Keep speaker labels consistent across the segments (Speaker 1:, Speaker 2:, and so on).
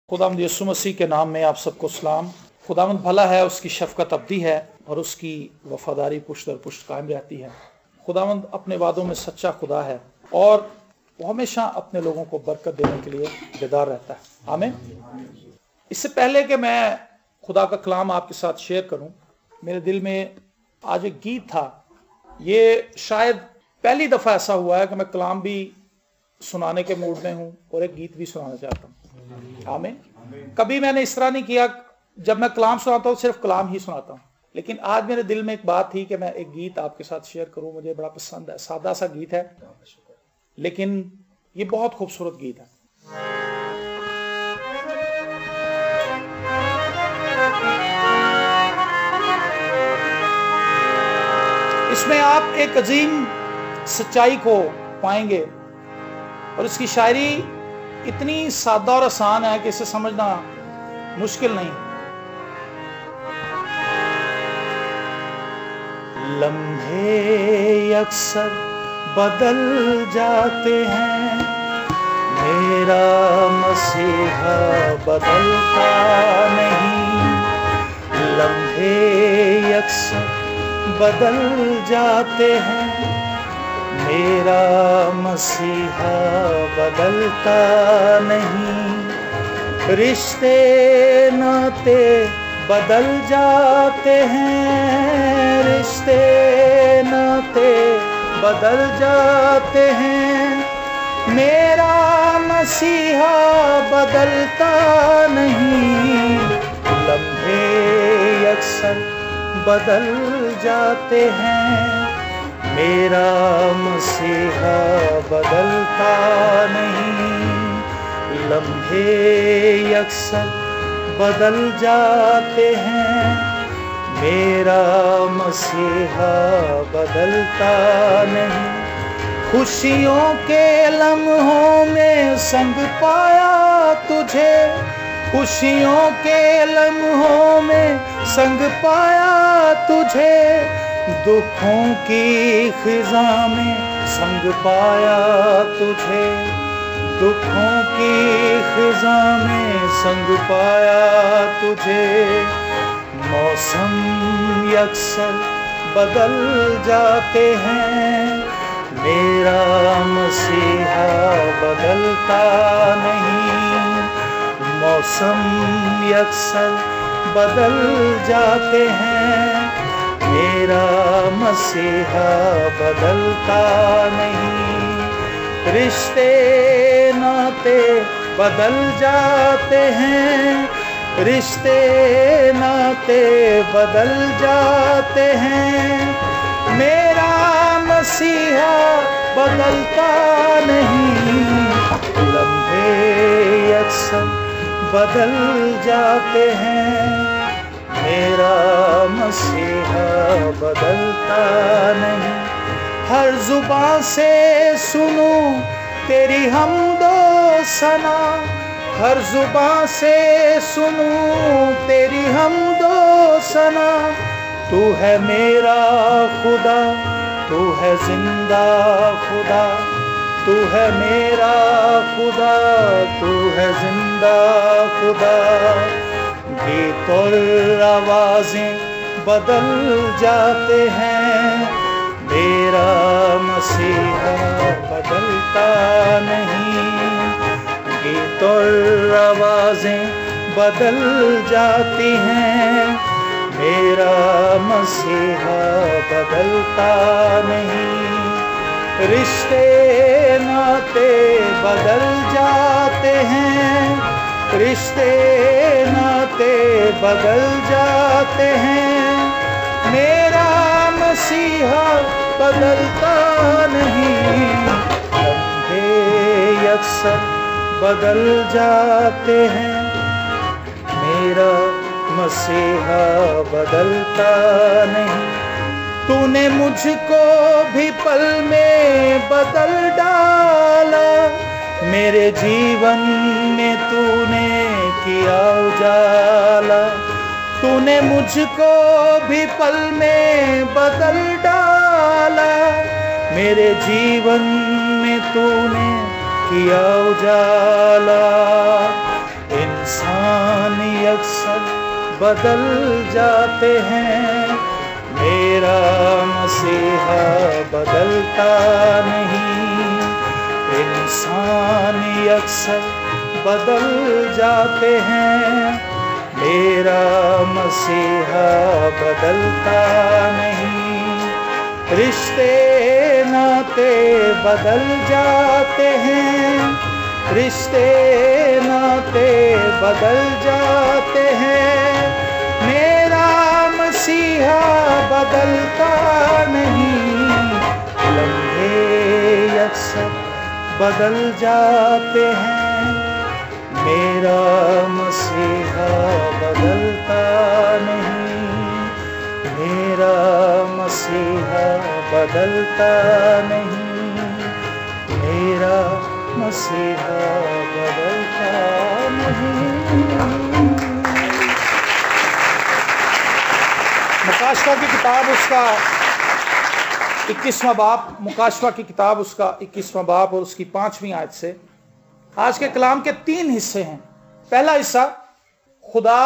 Speaker 1: खुदावंद यीशु मसीह के नाम में आप सबको सलाम। खुदावंद भला है, उसकी शफकत अब्दी है और उसकी वफादारी पुश्त दर पुश्त कायम रहती है। खुदावंद अपने वादों में सच्चा खुदा है और वो हमेशा अपने लोगों को बरकत देने के लिए बेदार रहता है। आमीन। इससे पहले कि मैं खुदा का कलाम आपके साथ शेयर करूं, मेरे दिल में आज एक गीत था। ये शायद पहली दफ़ा ऐसा हुआ है कि मैं कलाम भी सुनाने के मूड में हूं और एक गीत भी सुनाना चाहता हूं। आमीन। कभी मैंने इस तरह नहीं किया, जब मैं कलाम सुनाता हूं सिर्फ कलाम ही सुनाता हूं, लेकिन आज मेरे दिल में एक बात थी कि मैं एक गीत आपके साथ शेयर करूं। मुझे बड़ा पसंद है, सादा सा गीत है लेकिन ये बहुत खूबसूरत गीत है। इसमें आप एक अजीम सच्चाई को पाएंगे और इसकी शायरी इतनी सादा और आसान है कि इसे समझना मुश्किल नहीं। लम्हे अक्सर बदल जाते हैं, मेरा मसीहा बदलता नहीं। लम्हे अक्सर बदल जाते हैं, मेरा मसीहा बदलता नहीं। रिश्ते नाते बदल जाते हैं, रिश्ते नाते बदल जाते हैं, मेरा मसीहा बदलता नहीं। लम्हे अक्सर बदल जाते हैं, मेरा मसीहा बदलता नहीं। लम्हे अक्सर बदल जाते हैं, मेरा मसीहा बदलता नहीं। खुशियों के लम्हों में संग पाया तुझे, खुशियों के लम्हों में संग पाया तुझे, दुखों की खिज़ा में संग पाया तुझे, दुखों की खिज़ा में संग पाया तुझे। मौसम अक्सर बदल जाते हैं, मेरा मसीहा बदलता नहीं। मौसम अक्सर बदल जाते हैं, मेरा मसीहा बदलता नहीं। रिश्ते नाते बदल जाते हैं, रिश्ते नाते बदल जाते हैं, मेरा मसीहा बदलता नहीं। लम्हे अक्सर बदल जाते हैं, मेरा मसीहा बदलता नहीं। हर जुबान से सुनूं तेरी हमदो सना, हर जुबान से सुनूं तेरी हमदो सना। तू है मेरा खुदा, तू है जिंदा खुदा, तू है मेरा खुदा, तू है जिंदा खुदा। गीत और आवाजें बदल जाते हैं, मेरा मसीहा बदलता नहीं। गीत और आवाजें बदल जाती हैं, मेरा मसीहा बदलता नहीं। रिश्ते नाते बदल जाते हैं, रिश्ते नाते बदल जाते हैं, मेरा मसीहा बदलता नहीं। लम्हे अक्सर बदल जाते हैं, मेरा मसीहा बदलता नहीं। तूने मुझको भी पल में बदल डाला, मेरे जीवन में तूने किया उजाला। तूने मुझको भी पल में बदल डाला, मेरे जीवन में तूने किया उजाला। इंसान बदल जाते हैं, मेरा मसीहा बदलता नहीं। इंसान अक्सर बदल जाते हैं, मेरा मसीहा बदलता नहीं। रिश्ते नाते बदल जाते हैं, रिश्ते नाते बदल जाते हैं, मेरा मसीहा बदलता नहीं। लम्हे अक्सर बदल जाते हैं, मेरा मसीहा बदलता नहीं। मेरा मसीहा बदलता नहीं, मेरा मसीहा बदलता नहीं। मुकाशवा की किताब उसका 21वां बाब, मुकाशवा की किताब उसका 21वां बाब और उसकी 5वीं आयत से आज के कलाम के 3 हिस्से हैं। पहला हिस्सा, खुदा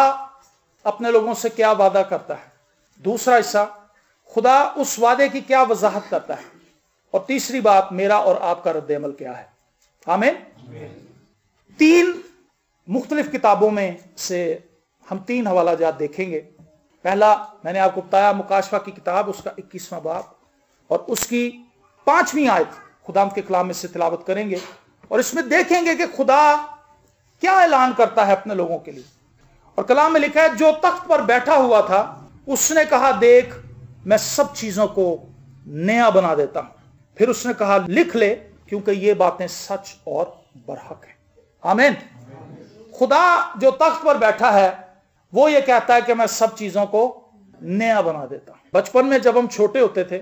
Speaker 1: अपने लोगों से क्या वादा करता है। दूसरा हिस्सा, खुदा उस वादे की क्या वजाहत करता है। और तीसरी बात, मेरा और आपका रद्द-ए-अमल क्या है। आमीन। 3 मुख्तलिफ किताबों में से हम 3 हवाला जात देखेंगे। पहला मैंने आपको बताया, मुकाशवा की किताब उसका 21वां बाब और उसकी 5वीं आयत खुदावंद के कलाम में से तिलावत करेंगे और इसमें देखेंगे कि खुदा क्या ऐलान करता है अपने लोगों के लिए। और कलाम में लिखा है, जो तख्त पर बैठा हुआ था उसने कहा, देख मैं सब चीजों को नया बना देता हूं। फिर उसने कहा, लिख ले, क्योंकि ये बातें सच और बरहक है। आमीन। खुदा जो तख्त पर बैठा है वो ये कहता है कि मैं सब चीजों को नया बना देता हूं। बचपन में जब हम छोटे होते थे,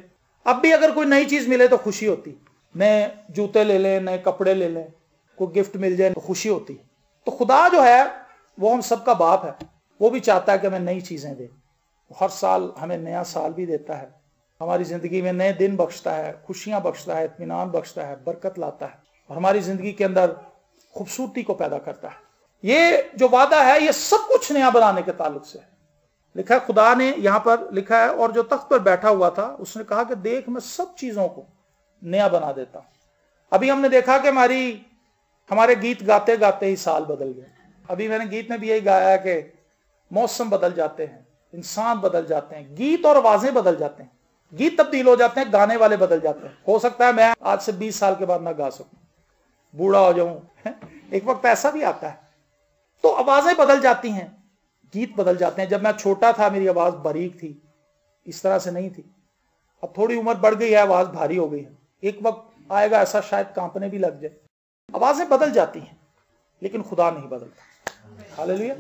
Speaker 1: अब भी अगर कोई नई चीज मिले तो खुशी होती, नए जूते ले लें, नए कपड़े ले लें, कोई गिफ्ट मिल जाए तो खुशी होती। तो खुदा जो है वो हम सबका बाप है, वो भी चाहता है कि हमें नई चीजें दे। हर साल हमें नया साल भी देता है, हमारी जिंदगी में नए दिन बख्शता है, खुशियां बख्शता है, इत्मीनान बख्शता है, बरकत लाता है और हमारी जिंदगी के अंदर खूबसूरती को पैदा करता है। ये जो वादा है ये सब कुछ नया बनाने के ताल्लुक से है। लिखा है, खुदा ने यहां पर लिखा है, और जो तख्त पर बैठा हुआ था उसने कहा कि देख मैं सब चीजों को नया बना देता हूं। अभी हमने देखा कि हमारे गीत गाते गाते ही साल बदल गए। अभी मैंने गीत में भी यही गाया है कि मौसम बदल जाते हैं, इंसान बदल जाते हैं, गीत और आवाजें बदल जाते हैं, गीत तब्दील हो जाते हैं, गाने वाले बदल जाते हैं। हो सकता है मैं आज से 20 साल के बाद ना गा सकूं, बूढ़ा हो जाऊं, एक वक्त ऐसा भी आता है। तो आवाजें बदल जाती हैं, गीत बदल जाते हैं। जब मैं छोटा था मेरी आवाज बारीक थी, इस तरह से नहीं थी। अब थोड़ी उम्र बढ़ गई है, आवाज भारी हो गई है। एक वक्त आएगा ऐसा शायद कांपने भी लग जाए। आवाजें बदल जाती हैं, लेकिन खुदा नहीं बदलता। हालेलुया।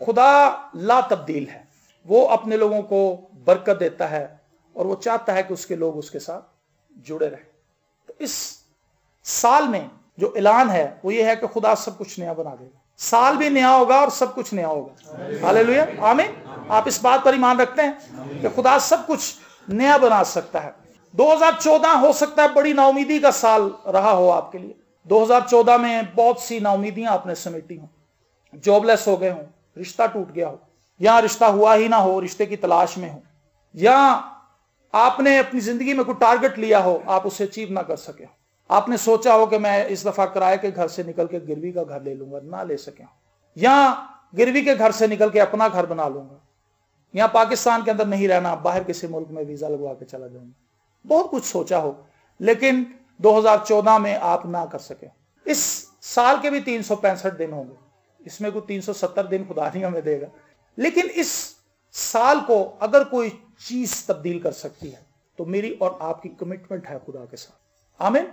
Speaker 1: खुदा ला तब्दील है, वो अपने लोगों को बरकत देता है और वो चाहता है कि उसके लोग उसके साथ जुड़े रहें। तो इस साल में जो ऐलान है वो ये है कि खुदा सब कुछ नया बना देगा। साल भी नया होगा और सब कुछ नया होगा। हालेलुया। आमीन। आप इस बात पर ईमान रखते हैं कि खुदा सब कुछ नया बना सकता है। 2014 हो सकता है बड़ी नाउमीदी का साल रहा हो आपके लिए। 2014 में बहुत सी नाउमीदियां आपने समेटी हो, जॉबलेस हो गए हो, रिश्ता टूट गया हो, या रिश्ता हुआ ही ना हो, रिश्ते की तलाश में हो, या आपने अपनी जिंदगी में कोई टारगेट लिया हो, आप उसे अचीव ना कर सके हो। आपने सोचा हो कि मैं इस दफा किराए के घर से निकल के गिरवी का घर ले लूंगा, ना ले सके हो, या गिरवी के घर से निकल के अपना घर बना लूंगा, या पाकिस्तान के अंदर नहीं रहना, बाहर किसी मुल्क में वीजा लगवा के चला जाऊंगा। बहुत कुछ सोचा हो, लेकिन 2014 में आप ना कर सके। इस साल के भी 365 दिन होंगे, इसमें कोई 370 दिन खुदा नहीं हमें देगा, लेकिन इस साल को अगर कोई चीज तब्दील कर सकती है तो मेरी और आपकी कमिटमेंट है खुदा के साथ। आमीन।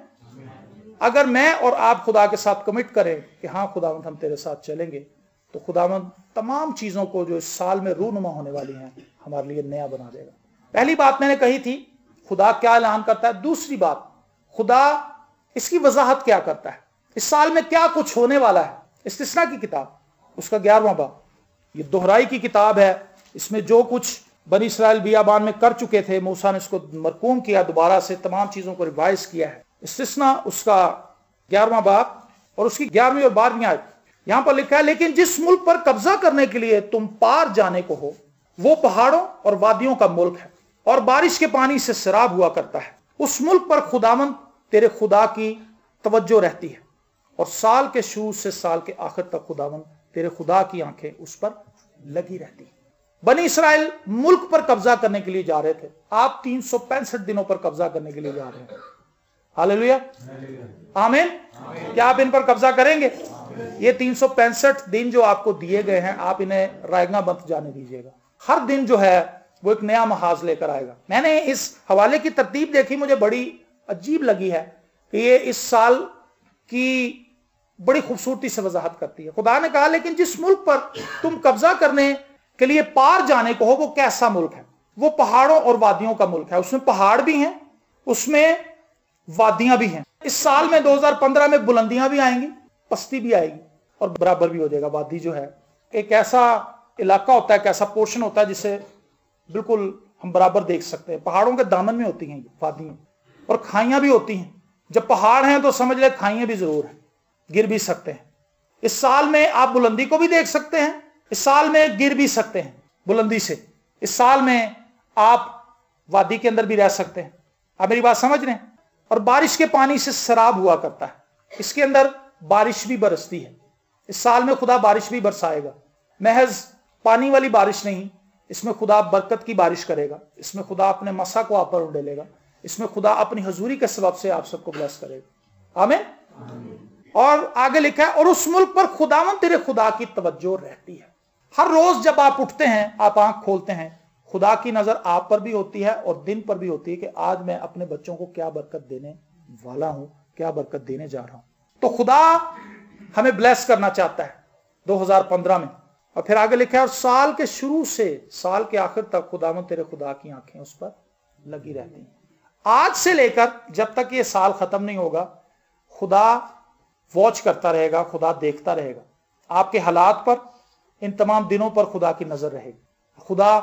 Speaker 1: अगर मैं और आप खुदा के साथ कमिट करें कि हाँ खुदावंद हम तेरे साथ चलेंगे, तो खुदावंद तमाम चीजों को जो इस साल में रूनुमा होने वाली हैं हमारे लिए नया बना देगा। पहली बात मैंने कही थी, खुदा क्या ऐलान करता है। दूसरी बात, खुदा इसकी वजाहत क्या करता है, इस साल में क्या कुछ होने वाला है। इस्तिस्ना की किताब उसका 11वां बाब, ये दोहराई की किताब है। इसमें जो कुछ बनी इस्राएल बियाबान में कर चुके थे, मूसा ने इसको मरकूम किया, दोबारा से तमाम चीजों को रिवाइज किया है। इस्तिस्ना उसका 11वां बाब और उसकी 11वीं और 12वीं आयत। यहां पर लिखा है, लेकिन जिस मुल्क पर कब्जा करने के लिए तुम पार जाने को हो वो पहाड़ों और वादियों का मुल्क है और बारिश के पानी से सराब हुआ करता है। उस मुल्क पर खुदावंद तेरे खुदा की तवज्जो रहती है और साल के शुरू से साल के आखिर तक खुदावंद तेरे खुदा की आंखें उस पर लगी रहती है। बनी इसराइल मुल्क पर कब्जा करने के लिए जा रहे थे। आप 365 दिनों पर कब्जा करने के लिए जा रहे हैं। हालेलुया, आमीन। क्या आप इन पर कब्जा करेंगे? ये 365 दिन जो आपको दिए गए हैं, आप इन्हें रायगा बंद जाने दीजिएगा। हर दिन जो है वो एक नया महाज लेकर आएगा। मैंने इस हवाले की तरतीब देखी, मुझे बड़ी अजीब लगी है कि ये इस साल की बड़ी खूबसूरती से वजाहत करती है। खुदा ने कहा, लेकिन जिस मुल्क पर तुम कब्जा करने के लिए पार जाने को हो वो कैसा मुल्क है? वो पहाड़ों और वादियों का मुल्क है। उसमें पहाड़ भी हैं, उसमें वादियां भी हैं। इस साल में 2015 में बुलंदियां भी आएंगी, पस्ती भी आएगी और बराबर भी हो जाएगा। वादी जो है एक ऐसा इलाका होता है, एक ऐसा पोर्शन होता है जिसे बिल्कुल हम बराबर देख सकते हैं। पहाड़ों के दामन में होती हैं वादियां और खाइयां भी होती हैं। जब पहाड़ हैं तो समझ ले खाइयां भी जरूर हैं, गिर भी सकते हैं। इस साल में आप बुलंदी को भी देख सकते हैं, इस साल में गिर भी सकते हैं बुलंदी से। इस साल में आप वादी के अंदर भी रह सकते हैं। आप मेरी बात समझ रहे हैं? और बारिश के पानी से सराब हुआ करता है। इसके अंदर बारिश भी बरसती है। इस साल में खुदा बारिश भी बरसाएगा, महज पानी वाली बारिश नहीं। इसमें खुदा बरकत की बारिश करेगा। इसमें खुदा अपने मसा को आप पर उंडेलेगा। इसमें खुदा अपनी हजूरी के सबब से आप सबको ब्लेस करेगा। आमीन। और आगे लिखा है, और उस मुल्क पर खुदावंद तेरे खुदा की तवज्जो रहती है। हर रोज जब आप उठते हैं, आप आंख खोलते हैं, खुदा की नजर आप पर भी होती है और दिन पर भी होती है कि आज मैं अपने बच्चों को क्या बरकत देने वाला हूं, क्या बरकत देने जा रहा हूं। तो खुदा हमें ब्लेस करना चाहता है 2015 में। और फिर आगे लिखा है, और साल के शुरू से साल के आखिर तक खुदावंद तेरे खुदा की आंखें उस पर लगी रहती हैं। आज से लेकर जब तक ये साल खत्म नहीं होगा, खुदा वॉच करता रहेगा, खुदा देखता रहेगा आपके हालात पर। इन तमाम दिनों पर खुदा की नजर रहेगी। खुदा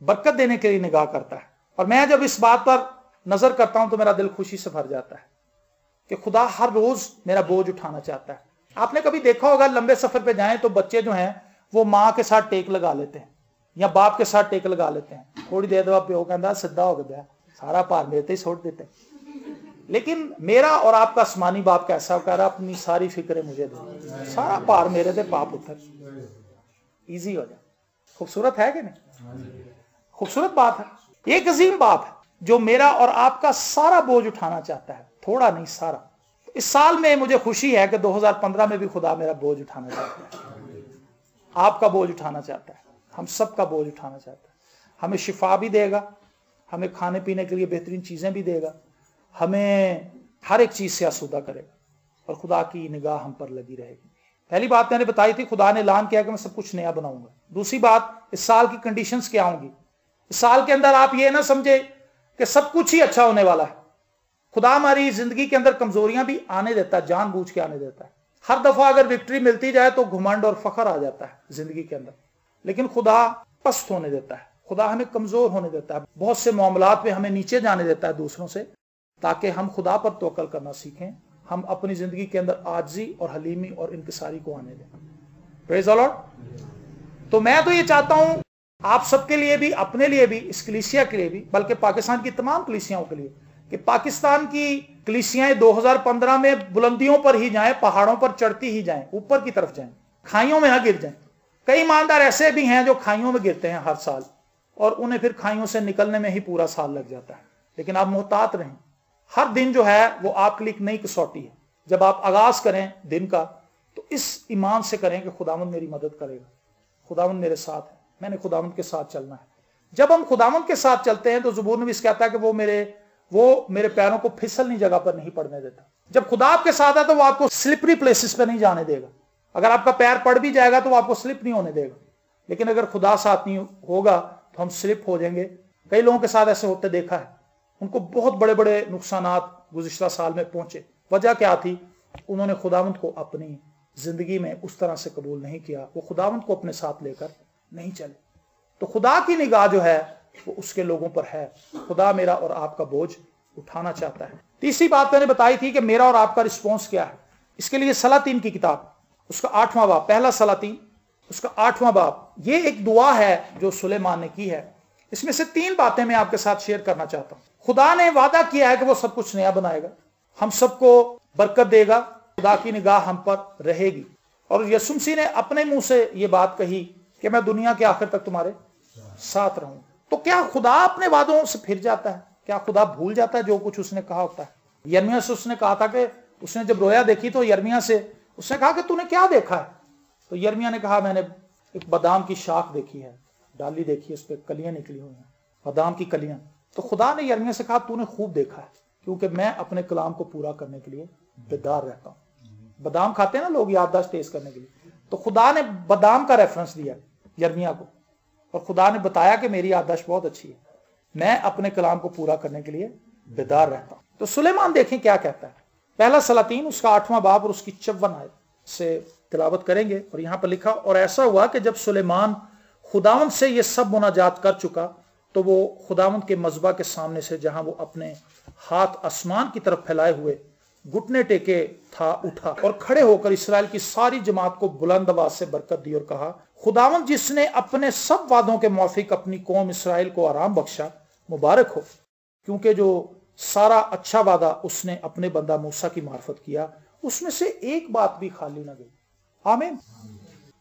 Speaker 1: बरकत देने के लिए निगाह करता है। और मैं जब इस बात पर नजर करता हूं तो मेरा दिल खुशी से भर जाता है कि खुदा हर रोज मेरा बोझ उठाना चाहता है। आपने कभी देखा होगा, लंबे सफर पे जाएं तो बच्चे जो हैं वो माँ के साथ टेक लगा लेते हैं या बाप के साथ टेक लगा लेते हैं। थोड़ी देर बाद प्यो कहता सीधा हो गया, सारा भार मेरे से छोड़ देते हैं। लेकिन मेरा और आपका आसमानी बाप कैसा कह रहा, अपनी सारी फिक्रें मुझे दे, सारा भार मेरे से पाप उतर, इजी हो जाए। खूबसूरत है कि नहीं? खूबसूरत बात है। एक अजीम बाप है जो मेरा और आपका सारा बोझ उठाना चाहता है, थोड़ा नहीं सारा। इस साल में मुझे खुशी है कि 2015 में भी खुदा मेरा बोझ उठाना चाहता है, आपका बोझ उठाना चाहता है, हम सब का बोझ उठाना चाहता है। हमें शिफा भी देगा, हमें खाने पीने के लिए बेहतरीन चीजें भी देगा, हमें हर एक चीज से आसूदा करेगा और खुदा की निगाह हम पर लगी रहेगी। पहली बात मैंने बताई थी, खुदा ने ऐलान किया कि मैं सब कुछ नया बनाऊंगा। दूसरी बात, इस साल की कंडीशंस क्या होंगी। इस साल के अंदर आप ये ना समझे कि सब कुछ ही अच्छा होने वाला है। खुदा हमारी जिंदगी के अंदर कमजोरियां भी आने देता है, जानबूझ के आने देता है। हर दफा अगर विक्ट्री मिलती जाए तो घुमंड और फखर आ जाता है जिंदगी के अंदर, लेकिन खुदा पस्त होने देता है, खुदा हमें कमजोर होने देता है। बहुत से मामलात में हमें नीचे जाने देता है दूसरों से, ताकि हम खुदा पर तवक्कल करना सीखें। हम अपनी जिंदगी के अंदर आजी और हलीमी और इनकिसारी को आने दें। Praise the Lord. तो मैं तो ये चाहता हूं आप सबके लिए भी, अपने लिए भी, इस कलीसिया के लिए भी, बल्कि पाकिस्तान की तमाम कलीसियाओं के लिए, कि पाकिस्तान की कलीसियाएं 2015 में बुलंदियों पर ही जाएं, पहाड़ों पर चढ़ती ही जाएं, ऊपर की तरफ जाएं, खाइयों में ना गिर जाएं। कई ईमानदार ऐसे भी हैं जो खाइयों में गिरते हैं हर साल और उन्हें फिर खाइयों से निकलने में ही पूरा साल लग जाता है। लेकिन आप मोहतात रहें, हर दिन जो है वो आपके लिए एक नई कसौटी है। जब आप आगाज करें दिन का तो इस ईमान से करें कि खुदावंद मेरी मदद करेगा, खुदावंद मेरे साथ है, मैंने खुदावंद के साथ चलना है। जब हम खुदावंद के साथ चलते हैं तो ज़बूर नबी कहता है कि वो मेरे पैरों को फिसलनी जगह पर नहीं पड़ने देता। जब खुदा आपके साथ है तो वो आपको स्लिपरी प्लेसेस पर नहीं जाने देगा। अगर आपका पैर पड़ भी जाएगा तो वो आपको स्लिप नहीं होने देगा। लेकिन अगर खुदा साथ नहीं होगा तो हम स्लिप हो जाएंगे। कई लोगों के साथ ऐसे होते देखा है, उनको बहुत बड़े बड़े नुकसानात गुज़िश्ता साल में पहुंचे। वजह क्या थी? उन्होंने खुदावंद को अपनी जिंदगी में उस तरह से कबूल नहीं किया, वो खुदावंद को अपने साथ लेकर नहीं चले। तो खुदा की निगाह जो है वो उसके लोगों पर है। खुदा मेरा और आपका बोझ उठाना चाहता है। तीसरी बात मैंने बताई थी कि मेरा और आपका रिस्पॉन्स क्या है। इसके लिए सलातीन की किताब उसका 8वां बाब, पहला सलातीन उसका 8वां बाब, ये एक दुआ है जो सुलेमान ने की है। इसमें से 3 बातें मैं आपके साथ शेयर करना चाहता हूं। खुदा ने वादा किया है कि वो सब कुछ नया बनाएगा, हम सबको बरकत देगा, खुदा की निगाह हम पर रहेगी। और यीशु मसीह ने अपने मुंह से ये बात कही कि मैं दुनिया के आखिर तक तुम्हारे साथ रहूं। तो क्या खुदा अपने वादों से फिर जाता है? क्या खुदा भूल जाता है जो कुछ उसने कहा होता है? यिर्मयाह से उसने कहा था कि उसने जब रोया देखी तो यिर्मयाह से उसने कहा कि तूने क्या देखा है? तो यिर्मयाह ने कहा मैंने एक बादाम की शाख देखी है, डाली देखी है, उस पर कलियां निकली हुई हैं, बादाम की कलियां। तो खुदा ने यिर्मयाह से कहा तूने खूब देखा है, क्योंकि मैं अपने कलाम को पूरा करने के लिए बेदार रहता हूं। बादाम खाते हैं ना लोग याददाश्त तेज करने के लिए, तो खुदा ने बादाम का रेफरेंस दिया यिर्मयाह को, और खुदा ने बताया कि मेरी याददाश्त बहुत अच्छी है, मैं अपने कलाम को पूरा करने के लिए बेदार रहता हूं। तो सुलेमान देखें क्या कहता है। पहला सलातीन उसका 8वां बाब और उसकी 54 आयत से तिलावत करेंगे। और यहां पर लिखा, और ऐसा हुआ कि जब सुलेमान खुदावंद से ये सब मुनाजात कर चुका तो वो खुदावंद के मज़बा के सामने से, जहां वो अपने हाथ आसमान की तरफ फैलाए हुए घुटने टेके था, उठा और खड़े होकर इसराइल की सारी जमात को बुलंद आवाज से बरकत दी और कहा, खुदावंद जिसने अपने सब वादों के मौफिक अपनी कौम इसराइल को आराम बख्शा, मुबारक हो, क्योंकि जो सारा अच्छा वादा उसने अपने बंदा मूसा की मार्फत किया, उसमें से एक बात भी खाली ना गई। आमीन।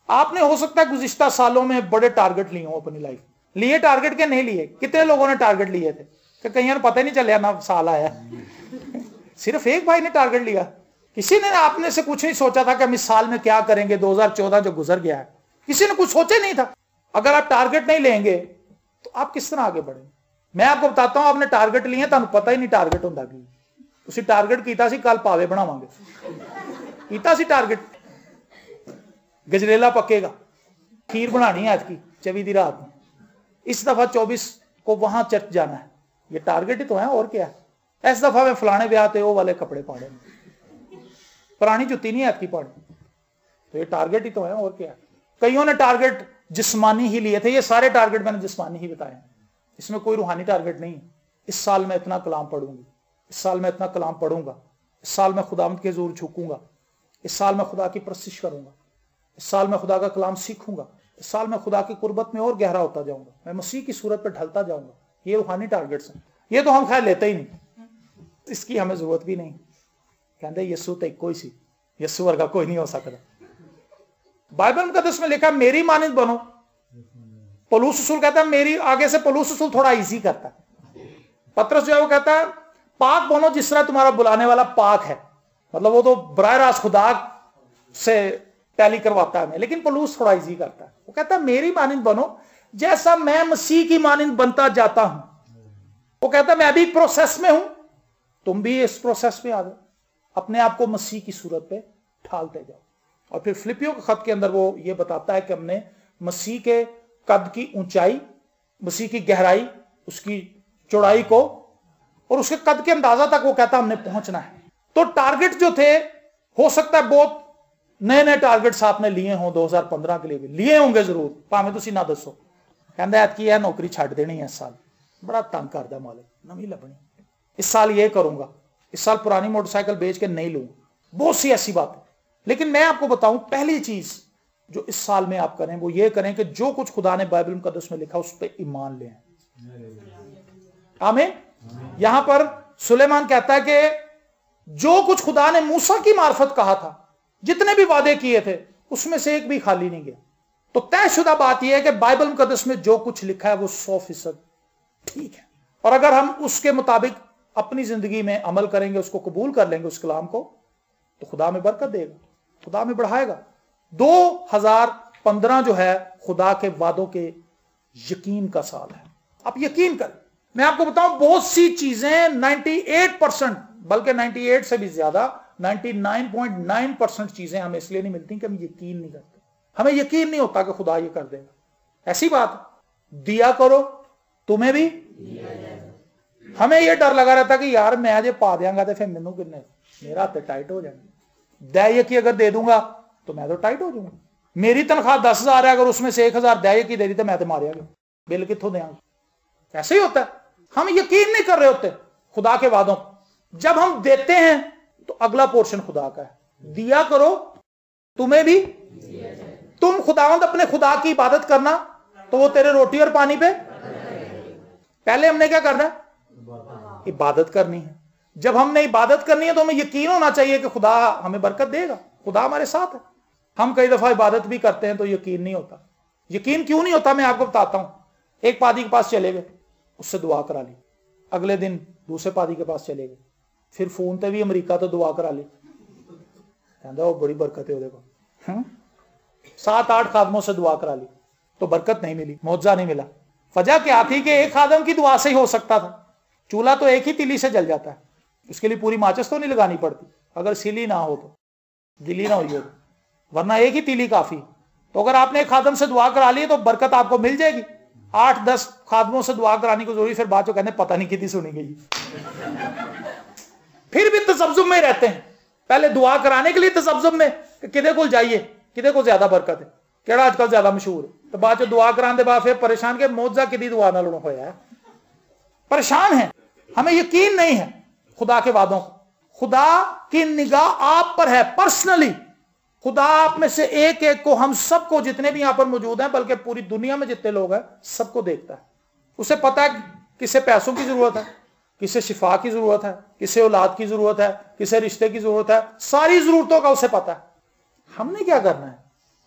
Speaker 1: आपने हो सकता है गुज़िश्ता सालों में बड़े टारगेट लिए हो अपनी लाइफ, लिए टारगेट के नहीं लिए? कितने लोगों ने टारगेट लिए थे कि कहीं पता ही नहीं चलिया ना साल आया। सिर्फ एक भाई ने टारगेट लिया। किसी ने आपने से कुछ नहीं सोचा था कि हम इस साल में क्या करेंगे, 2014 जो गुजर गया है, किसी ने कुछ सोचा नहीं था। अगर आप टारगेट नहीं लेंगे तो आप किस तरह आगे बढ़ेंगे? मैं आपको बताता हूं, आपने टारगेट लिए, तुहानू पता ही नहीं टारगेट होंदा की। तुसी टारगेट कीता सी कल पावे बनावांगे, कीता सी टारगेट गजरेला पकेगा, खीर बनानी है आज की 24 दी रात में, इस दफा 24 को वहां चर्च जाना है, ये टारगेट ही तो है, और क्या है? इस दफा मैं फलाने ब्याह ते वो वाले कपड़े पाने, पुरानी जुत्ती नहीं आज की पानी, तो ये टारगेट ही तो है, और क्या है? कईयों ने टारगेट जिस्मानी ही लिए थे, ये सारे टारगेट मैंने जिस्मानी ही बताए, इसमें कोई रूहानी टारगेट नहीं है। इस साल मैं इतना कलाम पढ़ूंगी, इस साल मैं इतना कलाम पढ़ूंगा, इस साल मैं खुदावंद के हुजूर झुकूंगा, इस साल मैं खुदा की परस्तिश करूंगा, इस साल मैं खुदा का कलाम सीखूंगा, इस साल मैं खुदा की कुर्बत में और गहरा होता जाऊंगा, मैं मसीह की सूरत पर ढलता जाऊंगा। ये रूहानी टारगेट्स हैं, ये तो हम खैर लेते ही नहीं, इसकी हमें जरूरत भी नहीं। कहते यीशु तो कोई सी, यीशु वर्गा कोई नहीं हो सकता। बाइबल मुकद्दस में लिखा मेरी मानिंद बनो। पौलुस रसूल कहता है मेरी, आगे से पौलुस रसूल थोड़ा इजी करता है। पतरस जो है वो कहता है पाक बनो जिस तरह तुम्हारा बुलाने वाला पाक है, मतलब वो तो बराह रास्त खुदा से टैली करवाता है, लेकिन पौलुस थोड़ा इजी करता है। वो कहता है मेरी मानिंद बनो जैसा मैं मसीह की मानिंद बनता जाता हूं। वो कहता है मैं भी प्रोसेस में हूं, तुम भी इस प्रोसेस में आ जाओ, अपने आप को मसीह की सूरत पे ढालते जाओ। और फिर फिलिपियों के खत के अंदर वो ये बताता है कि हमने मसीह के कद की ऊंचाई, मसीह की गहराई, उसकी चौड़ाई को और उसके कद के अंदाजा तक वो कहता हमने पहुंचना है। तो टारगेट जो थे, हो सकता है बहुत नए नए टारगेट्स आपने लिए हों, 2015 के लिए भी लिए होंगे जरूर, भावें तुसी ना दसो। कहंदा ऐतकी है नौकरी छड्ड देनी है, इस साल बड़ा तंग करदा मालिक, नवीं लभनी, इस साल ये करूंगा, इस साल पुरानी मोटरसाइकिल बेच के नहीं लूंगा, बहुत सी ऐसी बातें। लेकिन मैं आपको बताऊं, पहली चीज जो इस साल में आप करें वो ये करें कि जो कुछ खुदा ने बाइबल मुकद्दस में लिखा उस पर ईमान लें। आमीन। यहां पर सुलेमान कहता है कि जो कुछ खुदा ने मूसा की मार्फत कहा था, जितने भी वादे किए थे, उसमें से एक भी खाली नहीं गया। तो तयशुदा बात यह है कि बाइबल मुकद्दस में जो कुछ लिखा है वो 100% ठीक है, और अगर हम उसके मुताबिक अपनी जिंदगी में अमल करेंगे, उसको कबूल कर लेंगे उस कलाम को, तो खुदा में बरकत देगा, खुदा में बढ़ाएगा। 2015 जो है खुदा के वादों के यकीन का साल है। आप यकीन करें, मैं आपको बताऊं बहुत सी चीजें 98% बल्कि 98 से भी ज्यादा 99.9% चीजें हमें इसलिए नहीं मिलती कि हम यकीन नहीं करते। हमें यकीन नहीं होता कि खुदा ये कर देगा। ऐसी बात, दिया करो तुम्हें भी, हमें यह डर लगा रहता कि यार मैं जे पा देंगा तो फिर मैनू किन्ने, मेरा हाथ टाइट हो जाएंगे। दया की अगर दे दूंगा तो मैं तो टाइट हो जाऊंगा। मेरी तनख्वाह 10,000 है, अगर उसमें से 1,000 दया की दे दी तो मैं तो मारिया गया, बिल कितों देंगे। ऐसे ही होता है, हम यकीन नहीं कर रहे होते खुदा के वादों। जब हम देते हैं तो अगला पोर्शन खुदा का है। दिया करो तुम्हें भी। तुम खुदावंद अपने खुदा की इबादत करना तो वो तेरे रोटी और पानी पे। पहले हमने क्या करना है? इबादत करनी है। जब हमने इबादत करनी है तो हमें यकीन होना चाहिए कि खुदा हमें बरकत देगा, खुदा हमारे साथ है। हम कई दफा इबादत भी करते हैं तो यकीन नहीं होता। यकीन क्यों नहीं होता मैं आपको बताता हूं। एक पादी के पास चले गए, उससे दुआ करा ली, अगले दिन दूसरे पादी के पास चले गए, फिर फोन पे भी अमेरिका तो दुआ करा ली, कहता वो बड़ी बरकत है देखो। 7-8 खादमों से दुआ करा ली तो बरकत नहीं मिली, मौजा नहीं मिला। वजह क्या थी कि एक खादम की दुआ से ही हो सकता था। चूल्हा तो एक ही तीली से जल जाता है, उसके लिए पूरी माचिस तो नहीं लगानी पड़ती, अगर सीली ना हो तो, गिली ना हुई हो तो, वरना एक ही तीली काफी। तो अगर आपने एक खादम से दुआ करा ली तो बरकत आपको मिल जाएगी। 8-10 खादमों से दुआ कराने की जरूरी, फिर बाद में कहने पता नहीं कितनी सुनी गई। फिर भी तसब्जुब में रहते हैं। पहले दुआ कराने के लिए तसब्जुब में किदे को जाइए, किदे को ज्यादा बरकत है, केड़ा आजकल ज्यादा मशहूर है, तो बाद दुआ कराने के बाद फिर परेशान के मौजा कि दुआ ना लड़ो होया है। परेशान है, हमें यकीन नहीं है खुदा के वादों को। खुदा की निगाह आप पर है पर्सनली। खुदा आप में से एक एक को, हम सबको, जितने भी यहां पर मौजूद हैं, बल्कि पूरी दुनिया में जितने लोग हैं सबको देखता है। उसे पता है किसे पैसों की जरूरत है, किसे शिफा की जरूरत है, किसे औलाद की जरूरत है, किसे रिश्ते की जरूरत है, सारी जरूरतों का उसे पता है। हमने क्या करना है?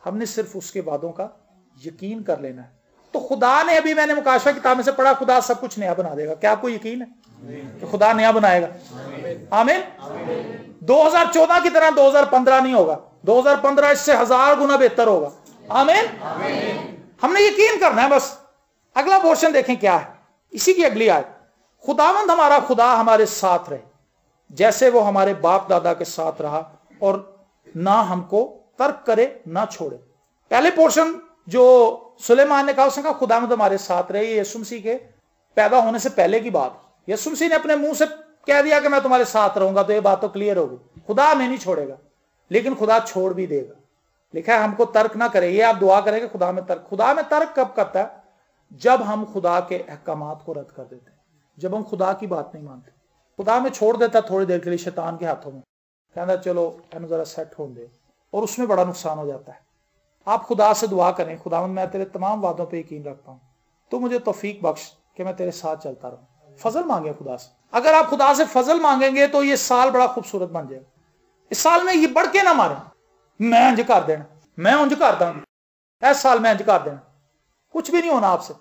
Speaker 1: हमने सिर्फ उसके वादों का यकीन कर लेना है। तो खुदा ने, अभी मैंने मुकाशवा किताब में से पढ़ा, खुदा सब कुछ नया बना देगा। क्या आपको यकीन है कि खुदा नया बनाएगा? आमीन। 2014 की तरह 2015 नहीं होगा, 2015 इससे 1000 गुना बेहतर होगा। आमीन। हमने यकीन करना है बस। अगला पोर्शन देखें क्या है, इसी की अगली आयत। खुदावंद हमारा खुदा हमारे साथ रहे जैसे वो हमारे बाप दादा के साथ रहा, और ना हमको तर्क करे ना छोड़े। पहले पोर्शन जो सुलेमान ने कहा, उसने कहा खुदावंद हमारे साथ रहे। यीशु मसीह के पैदा होने से पहले की बात। यीशु मसीह ने अपने मुंह से कह दिया कि मैं तुम्हारे साथ रहूंगा, तो ये बात तो क्लियर होगी, खुदा हमें नहीं छोड़ेगा, लेकिन खुदा छोड़ भी देगा। लिखा है हमको तर्क ना करे। ये आप दुआ करेंगे खुदा में तर्क। खुदा में तर्क कब करता है? जब हम खुदा के अहकामात को रद्द कर देते हैं, जब हम खुदा की बात नहीं मानते। खुदा में छोड़ देता थोड़ी देर के लिए शैतान के हाथों में, कहता चलो एन जरा सेट होने दे, और उसमें बड़ा नुकसान हो जाता है। आप खुदा से दुआ करें, खुदावंद मैं तेरे तमाम वादों पे यकीन रखता हूं, तो मुझे तौफीक बख्श कि मैं तेरे साथ चलता रहूं। फजल मांगे खुदा से। अगर आप खुदा से फजल मांगेंगे तो ये साल बड़ा खूबसूरत बन जाएगा। इस साल में ये बढ़ के ना मारे, मैं इंज कर देना, मैं उंज कर दूंगा, इस साल मैं इंज कर देना। कुछ भी नहीं होना आपसे।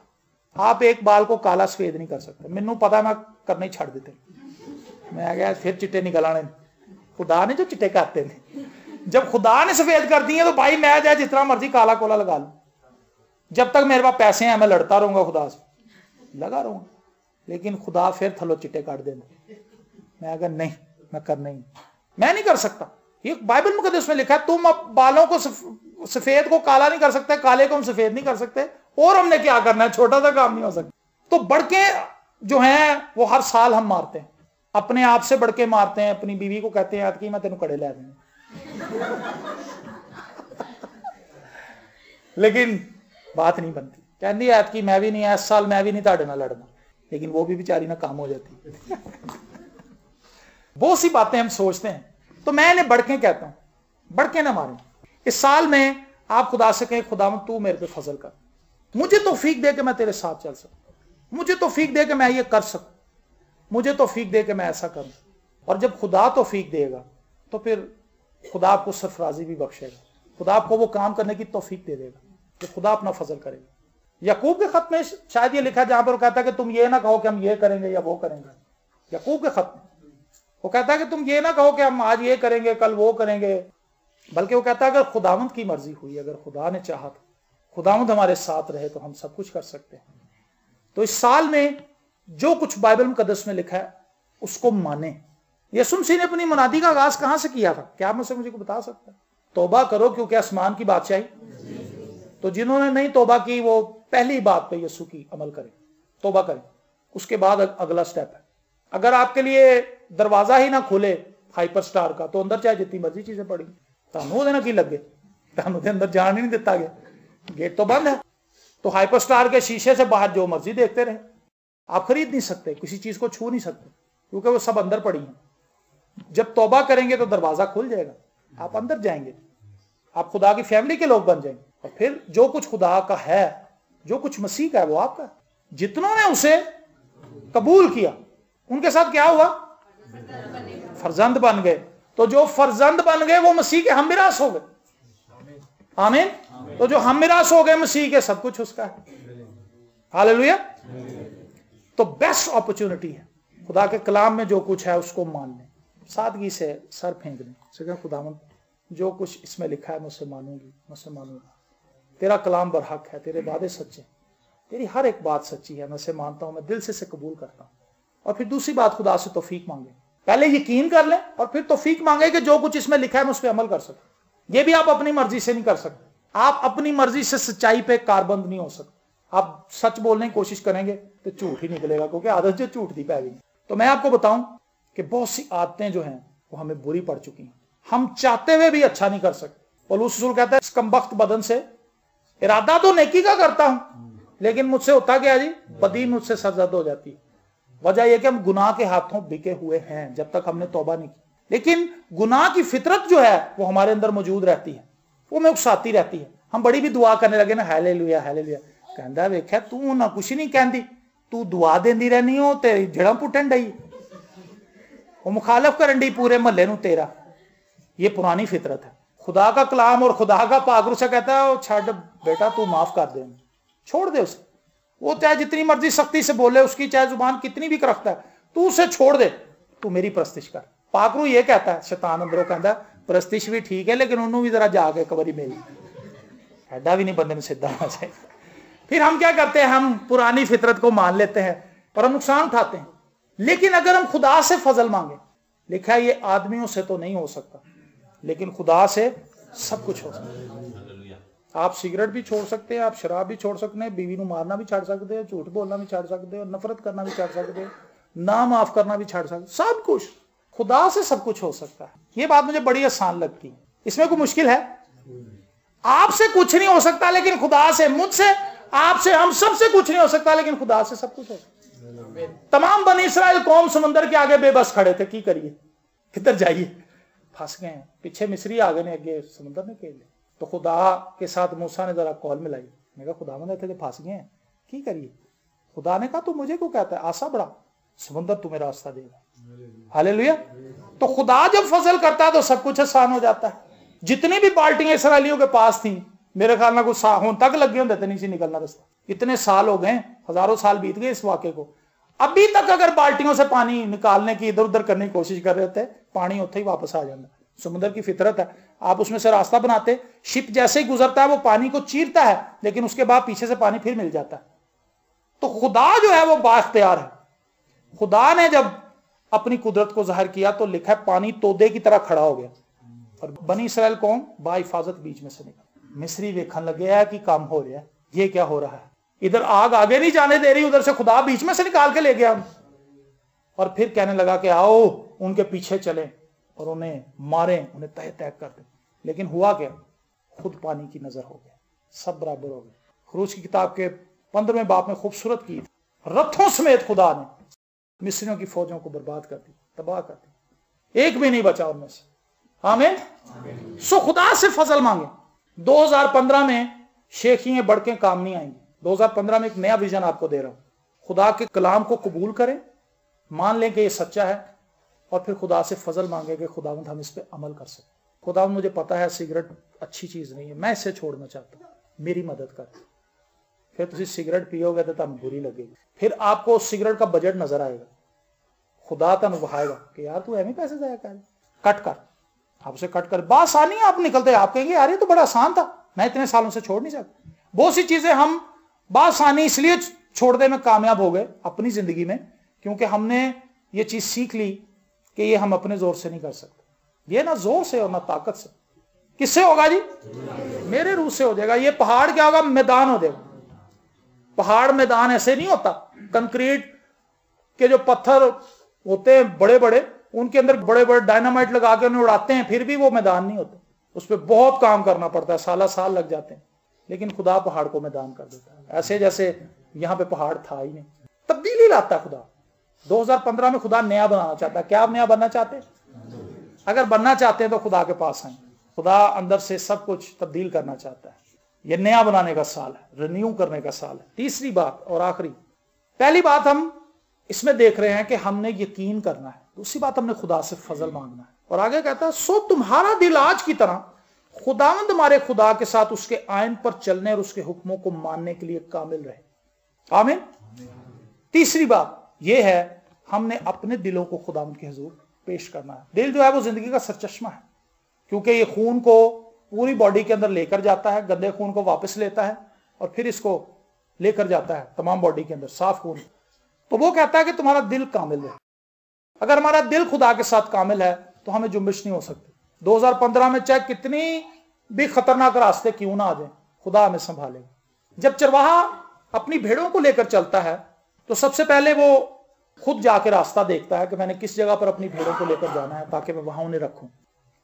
Speaker 1: आप एक बाल को काला सफेद नहीं कर सकते। मैनू पता, मैं करना ही छड़ देते, मैं गया फिर चिट्टे निकल आने। खुदा ने जो चिट्टे करते हैं, जब खुदा ने सफेद कर दिए तो भाई मैं जाए जितना मर्जी काला कोला लगा लूं, जब तक मेरे पास पैसे हैं मैं लड़ता रहूंगा खुदा से, लगा रहूंगा। लेकिन खुदा फिर थलो चिट्टे काट देना, मैं अगर नहीं, मैं करना ही, मैं नहीं कर सकता। ये बाइबल मुकद्दस में लिखा है, तुम अब बालों को सफेद को काला नहीं कर सकते, काले को हम सफेद नहीं कर सकते, और हमने क्या करना है? छोटा सा काम नहीं हो सकता। तो बढ़के जो हैं वो हर साल हम मारते हैं, अपने आप से बढ़के मारते हैं। अपनी बीवी को कहते हैं कि मैं तेन कड़े लै देना, लेकिन बात नहीं बनती। कहती है कि मैं भी नहीं, इस साल मैं भी नहीं ताड़े ना लड़ना, लेकिन वो भी बेचारी ना काम हो जाती है। बहुत सी बातें हम सोचते हैं। तो मैं इन्हें बढ़के कहता हूं, बढ़के ना मारें। इस साल में आप खुदा से कहें, खुदा तू मेरे पे फजल कर, मुझे तौफीक दे के मैं तेरे साथ चल सकूं, मुझे तौफीक दे के मैं ये कर सकूं, मुझे तौफीक दे के मैं ऐसा करूं। और जब खुदा तौफीक देगा तो फिर खुदा आपको सरफराजी भी बख्शेगा, खुदा आपको वो काम करने की तौफीक दे देगा जो खुदा अपना फजल करेगा। याकूब के खत में शायद ये लिखा है जहां पर वो कहता है कि तुम ये ना कहो कि हम ये करेंगे या वो करेंगे। याकूब के खत में वो कहता है कि तुम ये ना कहो कि हम आज ये करेंगे कल वो करेंगे, बल्कि वो कहता है अगर खुदावंद की मर्जी हुई, अगर खुदा ने चाहा तो, खुदावंद हमारे साथ रहे तो हम सब कुछ कर सकते हैं। तो इस साल में जो कुछ बाइबल मुकद्दस में लिखा है उसको माने। यीशु मसीह ने अपनी मुनादी का आगाज कहां से किया था? क्या आप मुझे को बता सकते हैं? तौबा करो क्योंकि आसमान की बादशाही। तो जिन्होंने नहीं तौबा की वो पहली बात पे यीशु की अमल करें, तौबा करें। उसके बाद अगला स्टेप है, अगर आपके लिए दरवाजा ही ना खुले हाइपर स्टार का, तो अंदर चाहे जितनी मर्जी चीजें पड़ी, तानू देना की लगे, तानू के अंदर जान ही नहीं दिता गया, गेट तो बंद है। तो हाइपर स्टार के शीशे से बाहर जो मर्जी देखते रहे, आप खरीद नहीं सकते, किसी चीज को छू नहीं सकते, क्योंकि वो सब अंदर पड़ी है। जब तौबा करेंगे तो दरवाजा खुल जाएगा, आप अंदर जाएंगे। आप खुदा की फैमिली के लोग बन जाएंगे। और फिर जो कुछ खुदा का है, जो कुछ मसीह का है, वो आपका है। जितनों ने उसे कबूल किया उनके साथ क्या हुआ? फर्जंद बन गए। तो जो फर्जंद बन गए वो मसीह के हम मिरास हो गए। आमीन। तो जो हम मिरास हो गए मसीह के, सब कुछ उसका है। हालेलुया। तो बेस्ट अपॉर्चुनिटी है खुदा के कलाम में जो कुछ है उसको मानने, सादगी से सर फेंकने। खुदावंद जो कुछ इसमें लिखा है मुझसे मानूंगी, मुझसे मानूंगा। तेरा कलाम बरहक है, तेरे वादे सच्चे, तेरी हर एक बात सच्ची है। मैं से मानता हूं, मैं दिल से कबूल करता हूं। और फिर दूसरी बात, खुदा से तौफीक मांगे। पहले यकीन कर लें और फिर तौफीक मांगे कि जो कुछ इसमें लिखा है मैं उस पर अमल कर सकूं। ये भी आप अपनी मर्जी से नहीं कर सकते। आप अपनी मर्जी से सच्चाई पे कारबंद नहीं हो सकते। आप सच बोलने की कोशिश करेंगे तो झूठ ही निकलेगा, क्योंकि आदत जो झूठ दी पै गई। तो मैं आपको बताऊं कि बहुत सी आदतें जो हैं वो हमें बुरी पड़ चुकी हैं। हम चाहते हुए भी अच्छा नहीं कर सकते। पौलुस रसूल कहता है, इस कमबख्त बदन से इरादा तो नेकी का करता हूं, लेकिन मुझसे होता क्या जी? बदी मुझसे सरजद हो जाती है। वजह यह कि हम गुनाह के हाथों बिके हुए हैं जब तक हमने तौबा नहीं की। लेकिन गुनाह की फितरत जो है वो हमारे अंदर मौजूद रहती है, वो हमें उकसाती रहती है। हम बड़ी भी दुआ करने लगे ना, हालेलुया हालेलुया, कहता वेख्या तू ना कुछ नहीं कहती, तू दुआ देंदी रहनी हो, तेरी जड़ा पुटन डई, वो मुखालफ करन डी पूरे महल्ले नू तेरा। ये पुरानी फितरत है। खुदा का कलाम और खुदा का पाक से कहता है, छड़ बेटा तू माफ कर दे, छोड़ दे उसे। वो चाहे जितनी मर्जी सख्ती से बोले, उसकी चाहे जुबान कितनी भी करख्ता है, तू उसे छोड़ दे, तू मेरी परस्तिश कर। पाकरू ये कहता है, शैतान अंदरों कहता है परस्तिश भी ठीक है, लेकिन उन्होंने भी जरा जाके एक बारी मेरी ऐडा भी नहीं बंदे ने सीधा होना चाहिए। फिर हम क्या करते हैं? हम पुरानी फितरत को मान लेते हैं और हम नुकसान उठाते हैं। लेकिन अगर हम खुदा से फजल मांगे, लिखा है ये आदमियों से तो नहीं हो सकता, लेकिन खुदा से सब कुछ हो सकता है। आप सिगरेट भी छोड़ सकते हैं, आप शराब भी छोड़ सकते हैं, बीवी को मारना भी छड़ सकते हैं, झूठ बोलना भी छड़ सकते हैं, नफरत करना भी छड़ सकते हैं, ना माफ करना भी छड़ सकते, सब कुछ खुदा से सब कुछ हो सकता है। ये बात मुझे बड़ी आसान लगती है। इसमें कोई मुश्किल है? आपसे कुछ नहीं हो सकता, लेकिन खुदा से, मुझसे, आपसे, हम सबसे कुछ नहीं हो सकता, लेकिन खुदा से सब कुछ हो सकता है। तमाम बनी इस्राएल कौम समंदर के आगे बेबस खड़े थे, की करिए, किधर जाइए, फंस गए हैं। पीछे मिस्री आ गए, अगे समुद्र ने खेल। तो खुदा के साथ मूसा ने जरा कॉल मिलाई, मैं कहा खुदावंद थे फंस गए हैं, की करिए? खुदा ने कहा तू मुझे क्यों कहता है, आशा बढ़ा, समुद्र तुम्हें रास्ता देगा। हालेलुया। तो खुदा जब फजल करता है तो सब कुछ आसान हो जाता है। जितनी भी बाल्टियां इसराइलियों के पास थी, मेरे ख्याल में कुछ हों तक लगे होते थे नीचे निकलना रास्ता। इतने साल हो गए, हजारों साल बीत गए इस वाक्य को, अभी तक अगर बाल्टियों से पानी निकालने की, इधर उधर करने की कोशिश कर रहे थे, पानी उठे ही वापस आ जाता। समुद्र की फितरत है, आप उसमें से रास्ता बनाते, शिप जैसे ही गुजरता है वो पानी को चीरता है, लेकिन उसके बाद पीछे से पानी फिर मिल जाता है। तो खुदा जो है वो बाख्तियार है। खुदा ने जब अपनी कुदरत को जाहिर किया तो लिखा है पानी तोदे की तरह खड़ा हो गया और बनी इसराइल कौम बाहिफाजत बीच में से निकल। मिस्री वेखन लगे है कि काम हो रहा है, ये क्या हो रहा है, इधर आग आगे नहीं जाने दे रही, उधर से खुदा बीच में से निकाल के ले गया। और फिर कहने लगा कि आओ उनके पीछे चले और उन्हें मारें, उन्हें तह तह कर दें। लेकिन हुआ क्या? खुद पानी की नजर हो गया, सब बराबर हो गए। खरूज की किताब के 15वें बाब में खूबसूरत की, रथों समेत खुदा ने मिस्रियों की फौजों को बर्बाद कर दी, तबाह कर दी, एक भी नहीं बचा उनमें से। आमीन। सो खुदा से फजल मांगे। 2015 में शेखियां बढ़ के काम नहीं आएंगी। 2015 में एक नया विजन आपको दे रहा हूं। खुदा के कलाम को कबूल करें, मान लें कि ये सच्चा है, और फिर खुदा से फजल मांगे कि खुदावंद हम इस पे अमल कर सकें। खुदावंद मुझे पता है सिगरेट अच्छी चीज नहीं है, मैं इसे छोड़ना चाहता हूं, मेरी मदद कर। फिर तुम सिगरेट पियोगे तो तुम बुरी लगेगी, फिर आपको सिगरेट का बजट नजर आएगा, खुदा तुम बहाएगा कि यार तू ऐसे पैसे जाया कर, कट कर, आप उसे कट कर। बासानी आप निकलते, आप कहेंगे यार ये तो बड़ा आसान था, मैं इतने सालों से छोड़ नहीं सकता। बहुत सी चीजें हम बासानी इसलिए छोड़ने में कामयाब हो गए अपनी जिंदगी में, क्योंकि हमने ये चीज सीख ली कि ये हम अपने जोर से नहीं कर सकते। ये ना जोर से और ना ताकत से। किससे होगा जी? मेरे रूह से हो जाएगा। ये पहाड़ क्या होगा? मैदान हो जाएगा। पहाड़ मैदान ऐसे नहीं होता। कंक्रीट के जो पत्थर होते हैं बड़े बड़े, उनके अंदर बड़े बड़े डायनामाइट लगा के उन्हें उड़ाते हैं, फिर भी वो मैदान नहीं होता। उस पर बहुत काम करना पड़ता है, साल साल लग जाते हैं। लेकिन खुदा पहाड़ को मैदान कर देता है, ऐसे जैसे यहां पे पहाड़ था ही नहीं। तब्दीली लाता है खुदा। 2015 में खुदा नया बनाना चाहता है। क्या आप नया बनना चाहते हैं? अगर बनना चाहते हैं तो खुदा के पास आए। खुदा अंदर से सब कुछ तब्दील करना चाहता है। यह नया बनाने का साल है, रिन्यू करने का साल है। तीसरी बात और आखिरी, पहली बात हम इसमें देख रहे हैं कि हमने यकीन करना है। दूसरी बात, हमने खुदा से फजल मांगना है। और आगे कहता है, सो तुम्हारा दिल आज की तरह खुदावंद हमारे खुदा के साथ उसके आयन पर चलने और उसके हुक्मों को मानने के लिए कामिल रहे। आमीन। तीसरी बात यह है, हमने अपने दिलों को खुदावंद के हुजूर पेश करना है। दिल जो है वो जिंदगी का सरचश्मा है, क्योंकि ये खून को पूरी बॉडी के अंदर लेकर जाता है, गंदे खून को वापस लेता है और फिर इसको लेकर जाता है तमाम बॉडी के अंदर साफ खून। तो वो कहता है कि तुम्हारा दिल कामिल है। अगर हमारा दिल खुदा के साथ कामिल है तो हमें जुम्बिश नहीं हो सकती। 2015 में चाहे कितनी भी खतरनाक रास्ते क्यों ना आ जाए, खुदा हमें संभालेगा। जब चरवाहा अपनी भेड़ों को लेकर चलता है तो सबसे पहले वो खुद जाके रास्ता देखता है कि मैंने किस जगह पर अपनी भेड़ों को लेकर जाना है ताकि मैं वहां उन्हें रखूं।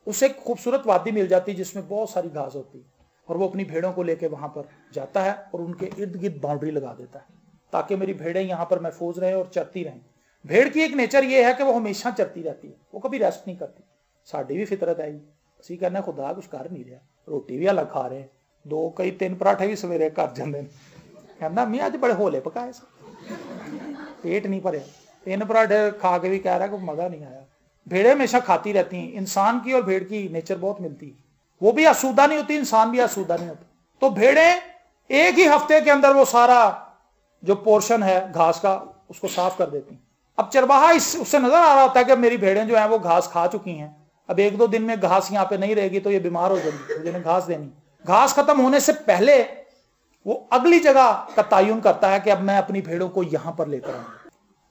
Speaker 1: उसे एक खूबसूरत वादी मिल जाती है जिसमें बहुत सारी घास होती है और वो अपनी भेड़ों को लेकर वहां पर जाता है और उनके इर्द गिर्द बाउंड्री लगा देता है ताकि मेरी भेड़ें यहां पर महफूज रहें और चरती रहें। भेड़ की एक नेचर ये है कि वो हमेशा चरती रहती है, वो कभी रेस्ट नहीं करती। साड़ी भी फितरत है, असी कहना खुदा कुछ कर नहीं रहा, रोटी भी अलग खा रहे, दो कई 3 पराठे भी सवेरे कर जाते हैं, कहना मैं अज बड़े होले पकाए पेट नहीं भरे, 3 पराठे खा के भी कह रहा है कोई मजा नहीं आया। भेड़ें हमेशा खाती रहती हैं। इंसान की और भेड़ की नेचर बहुत मिलती है, वो भी आसूदा नहीं होती, इंसान भी आसूदा नहीं होता। तो भेड़ें एक ही हफ्ते के अंदर वो सारा जो पोर्शन है घास का उसको साफ कर देती। अब चरवाहा उससे नजर आ रहा होता है कि मेरी भेड़ें जो हैं वो घास खा चुकी हैं, अब 1-2 दिन में घास यहाँ पे नहीं रहेगी तो ये बीमार हो जाएगी, मुझे घास देनी। घास खत्म होने से पहले वो अगली जगह का तयन करता है कि अब मैं अपनी भेड़ों को यहां पर लेकर आऊं।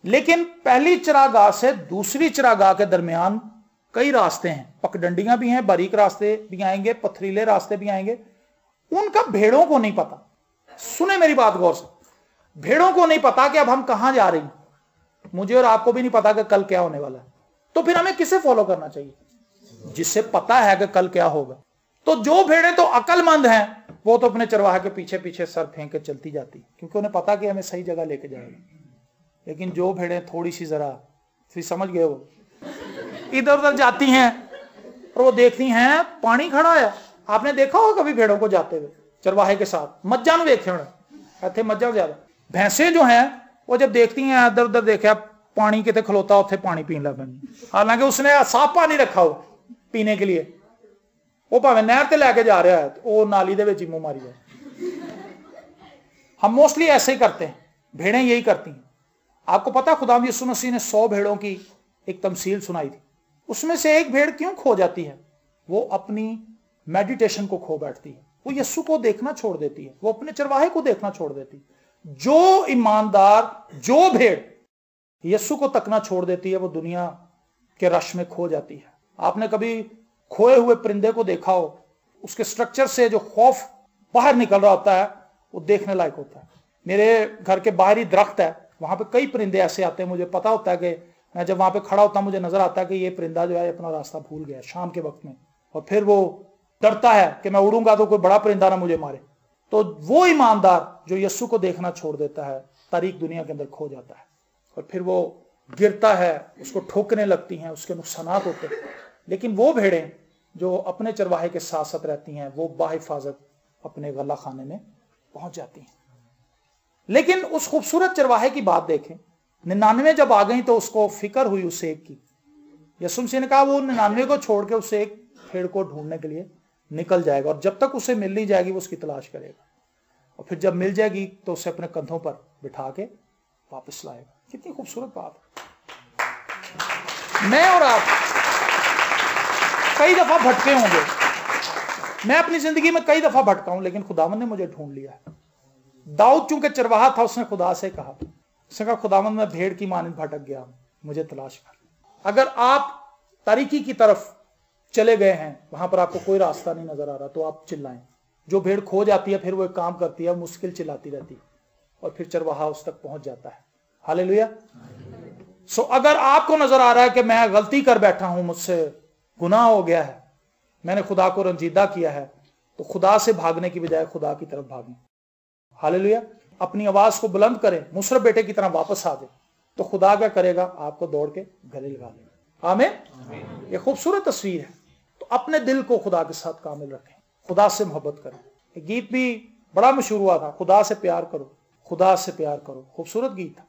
Speaker 1: लेकिन पहली चरागाह से दूसरी चरागाह के दरमियान कई रास्ते हैं, पगडंडियां भी हैं, बारीक रास्ते भी आएंगे, पथरीले रास्ते भी आएंगे। उनका भेड़ों को नहीं पता। सुने मेरी बात गौर से, भेड़ों को नहीं पता कि अब हम कहां जा रही हैं। मुझे और आपको भी नहीं पता कि कल क्या होने वाला है। तो फिर हमें किसे फॉलो करना चाहिए? जिससे पता है कि कल क्या होगा। तो जो भेड़ें तो अकलमंद हैं वो तो अपने चरवाहे के पीछे पीछे सर फेंक के चलती जाती, क्योंकि उन्हें पता कि हमें सही जगह लेके जाएगा। लेकिन जो भेड़ें थोड़ी सी जरा फिर समझ गए, वो इधर उधर जाती हैं और वो देखती हैं पानी खड़ा है। आपने देखा होगा कभी भेड़ों को जाते हुए चरवाहे के साथ? मज्जा ने देखे होने, मज्जा ज्यादा। भैंसें जो हैं वो जब देखती हैं इधर उधर देखा पानी कितने खलोता उसे पानी पीन लग पैंदी, हालांकि उसने साफ पानी रखा हो पीने के लिए, वो भावे नहर ते लैके जा रहा है वो नाली दे विच ही मुंह मारी जाए। हम मोस्टली ऐसे ही करते हैं, भेड़ें यही करती हैं। आपको पता खुदावंद यीशु मसीह ने 100 भेड़ों की एक तमसील सुनाई थी। उसमें से एक भेड़ क्यों खो जाती है? वो अपनी मेडिटेशन को खो बैठती है, वो यीशु को देखना छोड़ देती है, वो अपने चरवाहे को देखना छोड़ देती है। जो ईमानदार, जो भेड़ यीशु को तकना छोड़ देती है वो दुनिया के रश में खो जाती है। आपने कभी खोए हुए परिंदे को देखा हो? उसके स्ट्रक्चर से जो खौफ बाहर निकल रहा होता है वो देखने लायक होता है। मेरे घर के बाहरी दरख्त है, वहां पे कई परिंदे ऐसे आते हैं, मुझे पता होता है कि मैं जब वहां पे खड़ा होता हूं मुझे नजर आता है कि ये परिंदा जो है अपना रास्ता भूल गया शाम के वक्त में, और फिर वो डरता है कि मैं उड़ूंगा तो कोई बड़ा परिंदा ना मुझे मारे। तो वो ईमानदार जो यीशु को देखना छोड़ देता है तारीक दुनिया के अंदर खो जाता है, और फिर वो गिरता है, उसको ठोकने लगती हैं, उसके नुकसानात होते हैं। लेकिन वो भेड़ें जो अपने चरवाहे के साथ साथ रहती हैं वो बाहिफाजत अपने गला खाने में पहुंच जाती हैं। लेकिन उस खूबसूरत चरवाहे की बात देखें, 99 जब आ गई तो उसको फिक्र हुई उस एक की। यीशु मसीह ने कहा वो 99 को छोड़ के उस एक भेड़ को ढूंढने के लिए निकल जाएगा, और जब तक उसे मिल नहीं जाएगी वो उसकी तलाश करेगा, और फिर जब मिल जाएगी तो उसे अपने कंधों पर बिठा के वापस लाएगा। कितनी खूबसूरत बात है। मैं और आप कई दफा भटके होंगे, मैं अपनी जिंदगी में कई दफा भटका हूं, लेकिन खुदावंद ने मुझे ढूंढ लिया है। दाऊद चूंकि चरवाहा था, उसने खुदा से कहा, उसने कहा खुदावंद मैं भेड़ की मानिंद भटक गया, मुझे तलाश कर। अगर आप तारीकी की तरफ चले गए हैं, वहां पर आपको कोई रास्ता नहीं नजर आ रहा, तो आप चिल्लाएं। जो भेड़ खो जाती है फिर वो एक काम करती है, मुश्किल चिल्लाती रहती है, और फिर चरवाहा उस तक पहुंच जाता है। हालेलुया। सो अगर आपको नजर आ रहा है कि मैं गलती कर बैठा हूं, मुझसे गुनाह हो गया है, मैंने खुदा को रंजीदा किया है, तो खुदा से भागने की बजाय खुदा की तरफ भागें। हालेलुया। अपनी आवाज को बुलंद करें, मुसरफ बेटे की तरह वापस आ जाए, तो खुदा क्या करेगा? आपको दौड़ के गले लगा लेगा। आमीन। ये खूबसूरत तस्वीर है। तो अपने दिल को खुदा के साथ कामिल रखें, खुदा से मोहब्बत करें। एक गीत भी बड़ा मशहूर हुआ था, खुदा से प्यार करो, खुदा से प्यार करो। खूबसूरत गीत था।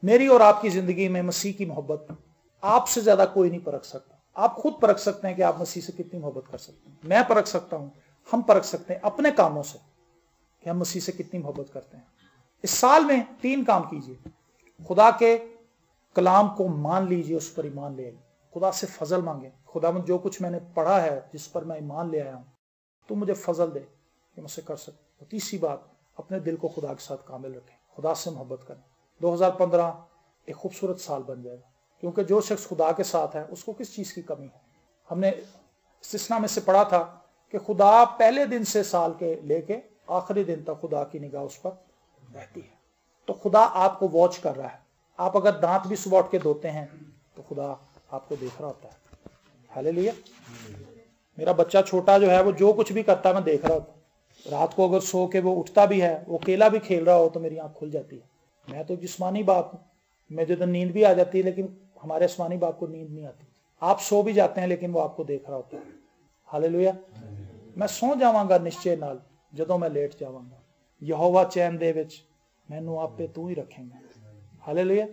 Speaker 1: मेरी और आपकी जिंदगी में मसीह की मोहब्बत आपसे ज्यादा कोई नहीं परख सकता। आप खुद परख सकते हैं कि आप मसीह से कितनी मोहब्बत कर सकते हैं। मैं परख सकता हूं, हम परख सकते हैं अपने कामों से कि हम मसीह से कितनी मोहब्बत करते हैं। इस साल में 3 काम कीजिए। खुदा के कलाम को मान लीजिए, उस पर ईमान ले आइए। खुदा से फजल मांगे, खुदा जो कुछ मैंने पढ़ा है, जिस पर मैं ईमान ले आया हूं, तू मुझे फजल दे कि मैं उसे कर सकूं। तीसरी बात, अपने दिल को खुदा के साथ कामिल रखें, खुदा से मोहब्बत करें। 2015 एक खूबसूरत साल बन जाएगा, क्योंकि जो शख्स खुदा के साथ है उसको किस चीज की कमी है। हमने इस्तिस्ना में से पढ़ा था कि खुदा पहले दिन से साल के लेके आखिरी दिन तक खुदा की निगाह उस पर रहती है। तो खुदा आपको वॉच कर रहा है। आप अगर दांत भी सुबह उठ के धोते हैं तो खुदा आपको देख रहा होता है। हालेलुया। मेरा बच्चा छोटा जो है, वो जो कुछ भी करता है मैं देख रहा होता हूं। रात को अगर सो के वो उठता भी है, वो अकेला भी खेल रहा हो, तो मेरी आंख खुल जाती है। मैं तो जिस्मानी बाप हूं, मुझे तो नींद भी आ जाती है, लेकिन हमारे आसमानी बाप को नींद नहीं आती। आप सो भी जाते हैं, लेकिन वो आपको देख रहा होता है। हालेलुया। मैं सो जावांगा निश्चय नाल, जदों मैं लेट जावांगा। यहोवा चैन दे विच मैनू आपे तू ही रखेंगे। हालेलुया।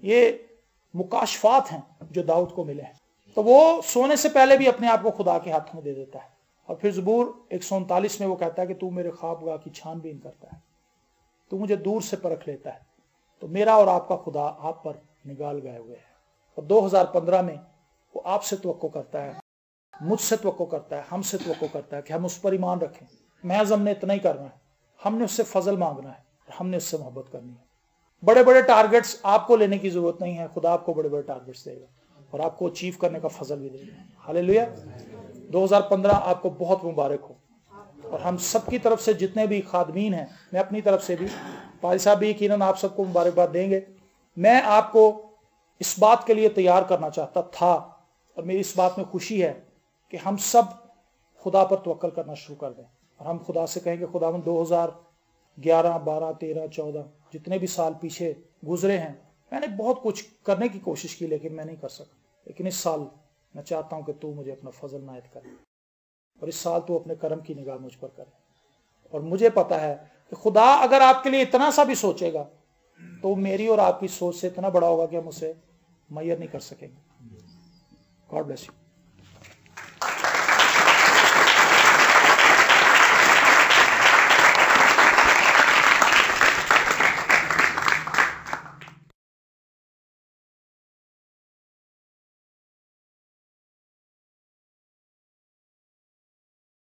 Speaker 1: ये मुकाशफात हैं जो दाऊद को मिले हैं। तो वो सोने से पहले भी अपने आप को खुदा के हाथ में दे देता है। और फिर ज़बूर 139 में वो कहता है कि तू मेरे ख्वाबगाह की छानबीन करता है, तू मुझे दूर से परख लेता है। तो मेरा और आपका खुदा आप पर निगाह लगाए हुए है। और 2015 में वो आपसे तवक्को करता है, मुझसे तवक्को करता है, हमसे तवक्को करता है कि हम उस पर ईमान रखें। महज हमने इतना ही करना है, हमने उससे फजल मांगना है, हमने उससे मोहब्बत करनी है। बड़े बड़े टारगेट्स आपको लेने की जरूरत नहीं है, खुदा आपको बड़े बड़े टारगेट्स देगा और आपको अचीव करने का फजल भी देगा। हालेलुया। 2015 आपको बहुत मुबारक हो। और हम सबकी तरफ से जितने भी खादमीन हैं, मैं अपनी तरफ से भी, पारी साहब भी यकीनन आप सबको मुबारकबाद देंगे। मैं आपको इस बात के लिए तैयार करना चाहता था, और मेरी इस बात में खुशी है कि हम सब खुदा पर तवक्कल करना शुरू कर दें। और हम खुदा से कहेंगे, खुदा 2011, 12, 13, 14 जितने भी साल पीछे गुजरे हैं, मैंने बहुत कुछ करने की कोशिश की, लेकिन मैं नहीं कर सका। लेकिन इस साल मैं चाहता हूं कि तू मुझे अपना फजल नायत करे, और इस साल तू अपने करम की निगाह मुझ पर करे। और मुझे पता है कि खुदा अगर आपके लिए इतना सा भी सोचेगा, तो मेरी और आपकी सोच से इतना बड़ा होगा कि हम उसे मैयर नहीं कर सकेंगे। God bless you.